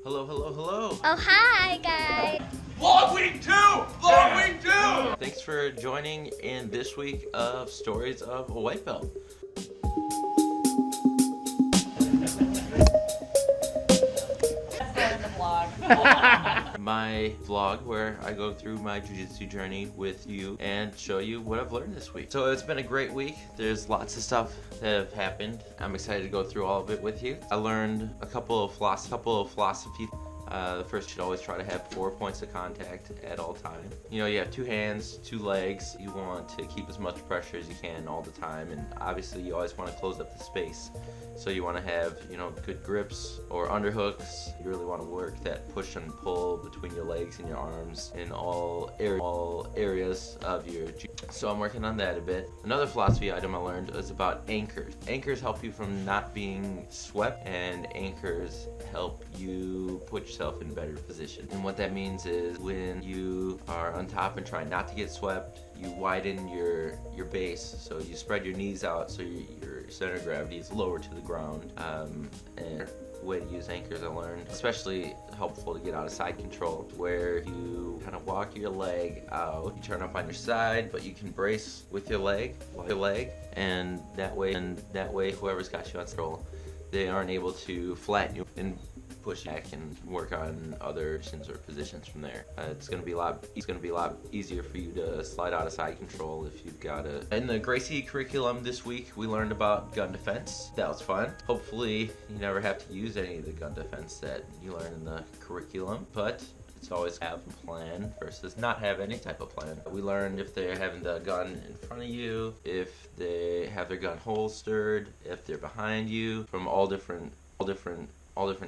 Hello, hello, hello. Oh, hi, guys. Vlog week 2! Vlog week 2! Thanks for joining in this week of Stories of a White Belt. My vlog where I go through my jiu-jitsu journey with you and show you what I've learned this week. So it's been a great week. There's lots of stuff that have happened. I'm excited to go through all of it with you. I learned a couple of philosophy. The first, you should always try to have 4 points of contact at all times. You know, you have 2 hands, 2 legs. You want to keep as much pressure as you can all the time, and obviously you always want to close up the space. So you want to have, you know, good grips or underhooks. You really want to work that push and pull between your legs and your arms in all areas of your jiu. So I'm working on that a bit. Another philosophy item I learned is about anchors. Anchors help you from not being swept, and anchors help you put yourself in a better position. And what that means is when you are on top and try not to get swept, you widen your base, so you spread your knees out so your center of gravity is lower to the ground. And way to use anchors I learned, especially helpful to get out of side control, where you kind of walk your leg out, you turn up on your side, but you can brace with your leg, and that way whoever's got you on control, they aren't able to flatten you and push back and work on other positions from there. It's gonna be a lot easier for you to slide out of side control if you've got a. In the Gracie curriculum this week, we learned about gun defense. That was fun. Hopefully, you never have to use any of the gun defense that you learn in the curriculum, but it's always have a plan versus not have any type of plan. We learned if they're having the gun in front of you, if they have their gun holstered, if they're behind you, from all different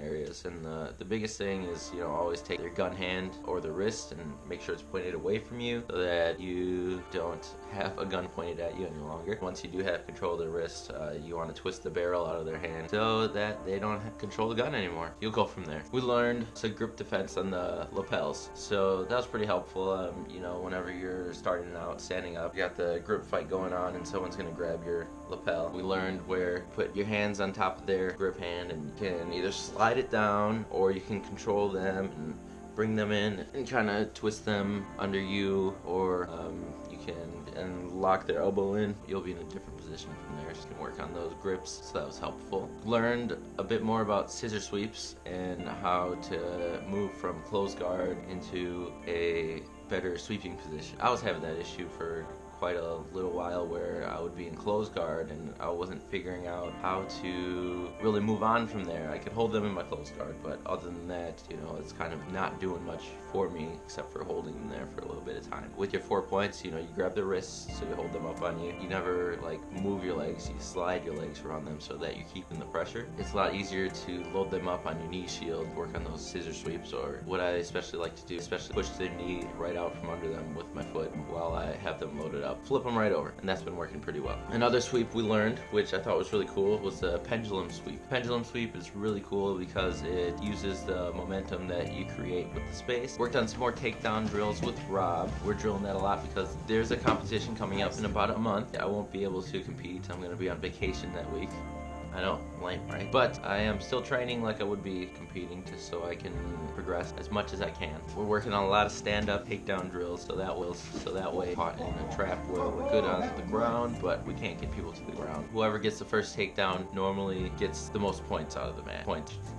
areas. And the biggest thing is, you know, always take their gun hand or the wrist and make sure it's pointed away from you so that you don't have a gun pointed at you any longer. Once you do have control of the wrist, you want to twist the barrel out of their hand so that they don't control the gun anymore. You'll go from there. We learned some grip defense on the lapels, so that was pretty helpful. You know, whenever you're starting out, standing up, you got the grip fight going on and someone's gonna grab your lapel. We learned where put your hands on top of their grip hand, and you can either slide it down or you can control them and bring them in and kind of twist them under you, or you can lock their elbow in. You'll be in a different position from there, so you can work on those grips. So that was helpful. Learned a bit more about scissor sweeps and how to move from closed guard into a better sweeping position. I was having that issue for quite a little while where I would be in closed guard and I wasn't figuring out how to really move on from there. I could hold them in my closed guard, but other than that, you know, it's kind of not doing much for me except for holding them there for a little bit of time. With your 4 points, you know, you grab the wrists so you hold them up on you. You never like move your legs, you slide your legs around them so that you're keeping the pressure. It's a lot easier to load them up on your knee shield, work on those scissor sweeps, or what I especially like to do, especially push their knee right out from under them with my foot while I have them loaded up. Flip them right over, and that's been working pretty well. Another sweep we learned, which I thought was really cool, was the pendulum sweep. Pendulum sweep is really cool because it uses the momentum that you create with the space. Worked on some more takedown drills with Rob. We're drilling that a lot because there's a competition coming up in about a month. I won't be able to compete. I'm going to be on vacation that week. I know, lame, right? But I am still training like I would be competing, just so I can progress as much as I can. We're working on a lot of stand-up takedown drills, so that way caught in a trap where we're good on the ground, but we can't get people to the ground. Whoever gets the first takedown normally gets the most points out of the match.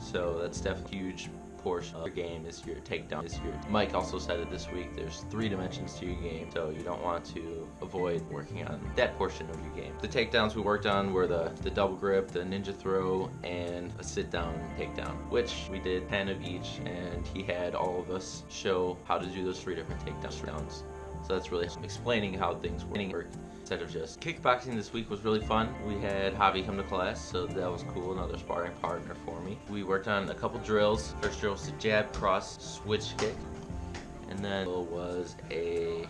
So that's definitely a huge portion of your game is your takedown. Mike also said it this week, there's 3 dimensions to your game, so you don't want to avoid working on that portion of your game. The takedowns we worked on were the double grip, the ninja throw, and a sit down takedown, which we did 10 of each, and he had all of us show how to do those 3 different takedowns. So that's really explaining how things work instead of just kickboxing. This week was really fun. We had Javi come to class, so that was cool, another sparring partner for me. We worked on a couple drills. First drill was a jab, cross, switch kick, and then was a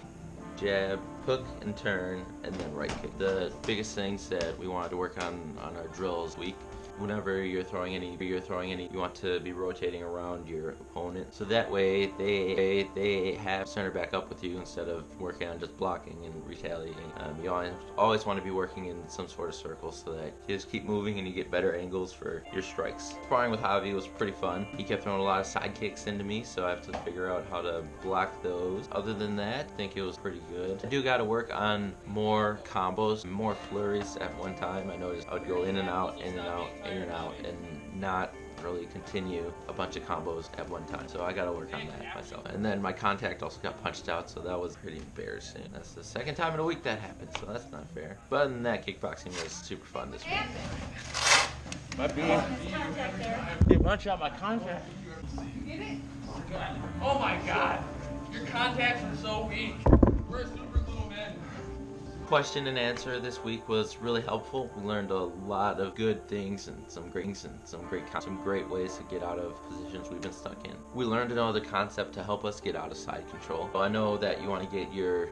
jab, hook and turn, and then right kick. The biggest things that we wanted to work on our drills week whenever you're throwing any, you want to be rotating around your opponent, so that way they have center back up with you instead of working on just blocking and retaliating. You always want to be working in some sort of circle so that you just keep moving and you get better angles for your strikes. Sparring with Javi was pretty fun. He kept throwing a lot of side kicks into me, so I have to figure out how to block those. Other than that, I think it was pretty good. I do got to work on more combos, more flurries at one time. I noticed I would go in and out, in and out, in and out, and not really continue a bunch of combos at one time. So I gotta work on that myself. And then my contact also got punched out, so that was pretty embarrassing. That's the second time in a week that happened, so that's not fair. But other than that, kickboxing was super fun this week. My being. You punch out my contact. Oh my god. Your contacts are so weak. We're super glue men. Question and answer this week was really helpful. We learned a lot of good things and some great ways to get out of positions we've been stuck in. We learned another concept to help us get out of side control. So I know that you want to get your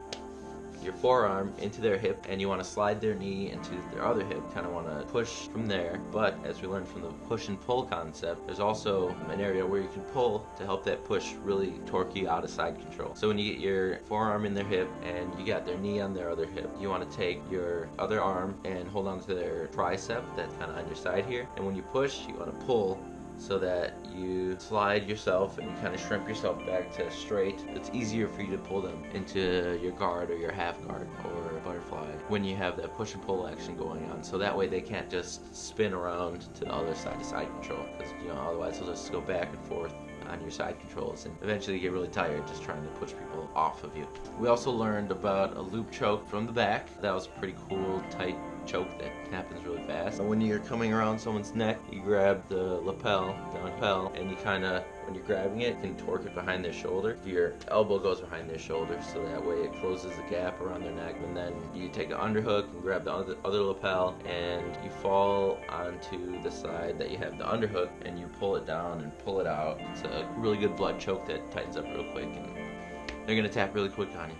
forearm into their hip and you want to slide their knee into their other hip, kind of want to push from there. But as we learned from the push and pull concept, there's also an area where you can pull to help that push really torque you out of side control. So when you get your forearm in their hip and you got their knee on their other hip, you want to take your other arm and hold on to their tricep that's kind of on your side here, and when you push, you want to pull so that you slide yourself and you kind of shrimp yourself back to straight. It's easier for you to pull them into your guard or your half guard or butterfly when you have that push and pull action going on. So that way they can't just spin around to the other side to side control, because otherwise they'll just go back and forth on your side controls and eventually you get really tired just trying to push people off of you. We also learned about a loop choke from the back. That was a pretty cool, tight choke that happens really fast. When you're coming around someone's neck, you grab the lapel, and you kind of, when you're grabbing it, you can torque it behind their shoulder. Your elbow goes behind their shoulder, so that way it closes the gap around their neck. And then you take the underhook and grab the other lapel, and you fall onto the side that you have the underhook, and you pull it down and pull it out. It's a really good blood choke that tightens up real quick, and they're gonna tap really quick on you.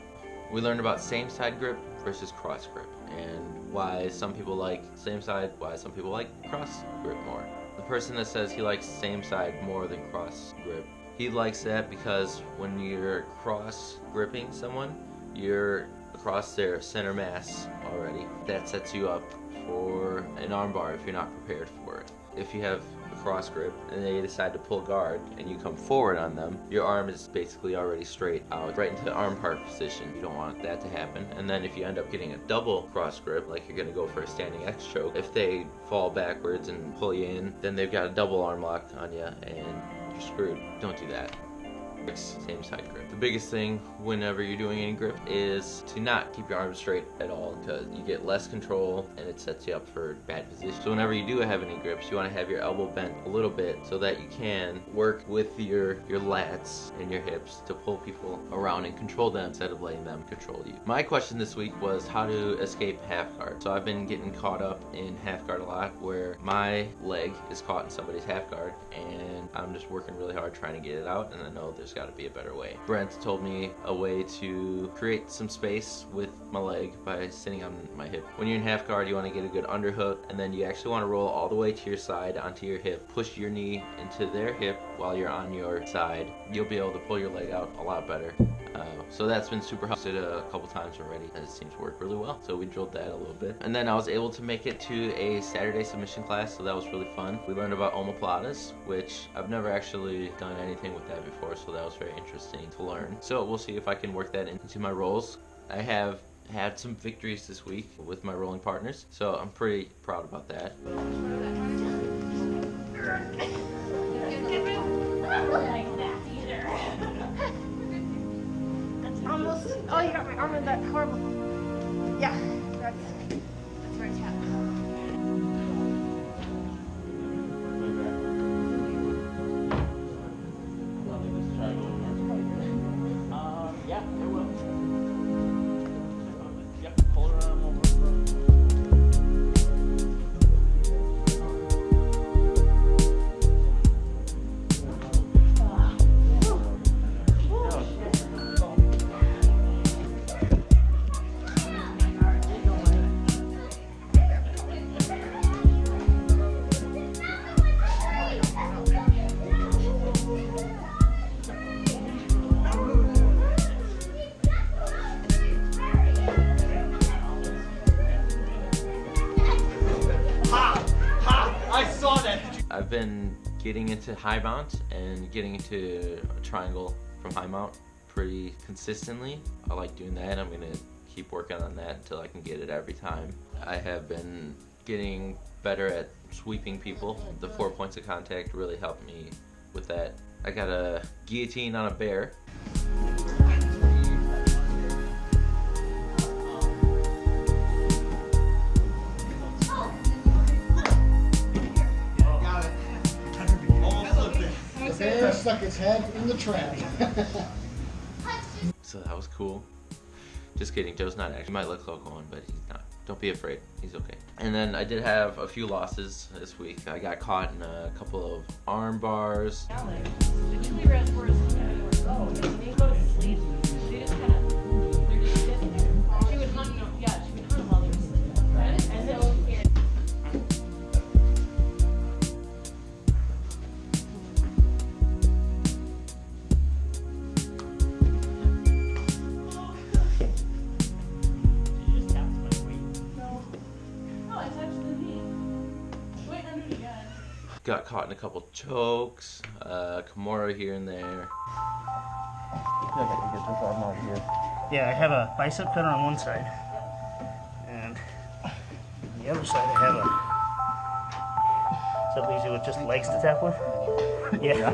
We learned about same side grip versus cross grip, and why some people like same side, why some people like cross grip more. The person that says he likes same side more than cross grip, he likes that because when you're cross gripping someone, you're across their center mass already. That sets you up for an armbar if you're not prepared for it. If you have a cross grip and they decide to pull guard and you come forward on them, your arm is basically already straight out, right into the arm part position. You don't want that to happen. And then if you end up getting a double cross grip, like you're gonna go for a standing X choke, if they fall backwards and pull you in, then they've got a double arm lock on you and you're screwed. Don't do that. Same side grip. The biggest thing whenever you're doing any grip is to not keep your arms straight at all, because you get less control and it sets you up for bad position. So whenever you do have any grips, you want to have your elbow bent a little bit so that you can work with your lats and your hips to pull people around and control them instead of letting them control you. My question this week was how to escape half guard. So I've been getting caught up in half guard a lot, where my leg is caught in somebody's half guard and I'm just working really hard trying to get it out, and I know there's got to be a better way. Brent told me a way to create some space with my leg by sitting on my hip. When you're in half guard, you want to get a good underhook, and then you actually want to roll all the way to your side onto your hip. Push your knee into their hip while you're on your side. You'll be able to pull your leg out a lot better. So that's been super helpful. I did it a couple times already, and it seems to work really well. So we drilled that a little bit. And then I was able to make it to a Saturday submission class, so that was really fun. We learned about omoplatas, which I've never actually done anything with that before, so that was very interesting to learn. So we'll see if I can work that into my rolls. I have had some victories this week with my rolling partners, so I'm pretty proud about that. Almost. Oh, you got my arm in that horrible. Yeah, that's where it's at. Yeah, it will. Yep, pull her arm over. I've been getting into high mount and getting into a triangle from high mount pretty consistently. I like doing that. I'm gonna keep working on that until I can get it every time. I have been getting better at sweeping people. The 4 points of contact really helped me with that. I got a guillotine on a bear. The bear stuck its head in the trap. So that was cool. Just kidding, Joe's not actually. He might look like one, but he's not. Don't be afraid, he's okay. And then I did have a few losses this week. I got caught in a couple of arm bars. Alex, did you leave her as far as go? When they go to sleep, they just kind of, they're just sitting there. She would hunt, yeah, she would hunt while they were sleeping. Right? And then got caught in a couple chokes, Kimura here and there. Yeah, I have a bicep cutter on one side, and on the other side I have a. So that leaves you with just legs to tap with? Yeah.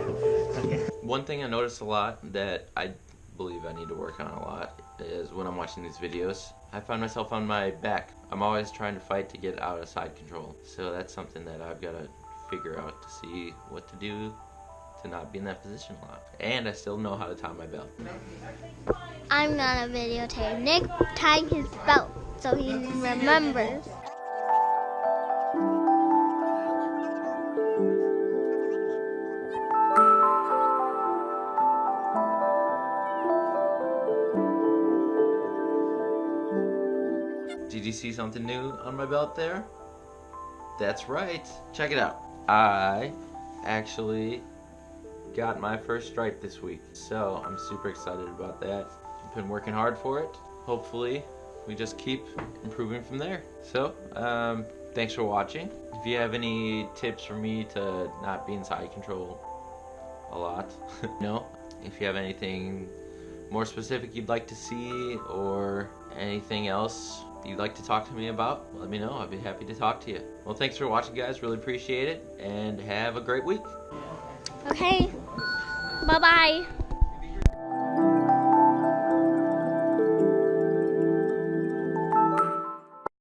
Okay. One thing I noticed a lot that I believe I need to work on a lot is when I'm watching these videos, I find myself on my back. I'm always trying to fight to get out of side control. So that's something that I've got to figure out to see what to do to not be in that position a lot. And I still know how to tie my belt. I'm gonna videotape Nick tying his belt so he remembers. Did you see something new on my belt there? That's right. Check it out. I actually got my first stripe this week, so I'm super excited about that. I've been working hard for it. Hopefully we just keep improving from there. So thanks for watching. If you have any tips for me to not be in side control a lot, if you have anything more specific you'd like to see or anything else you'd like to talk to me about, let me know. I'd be happy to talk to you. Well, thanks for watching, guys. Really appreciate it, and have a great week. Okay. Bye-bye.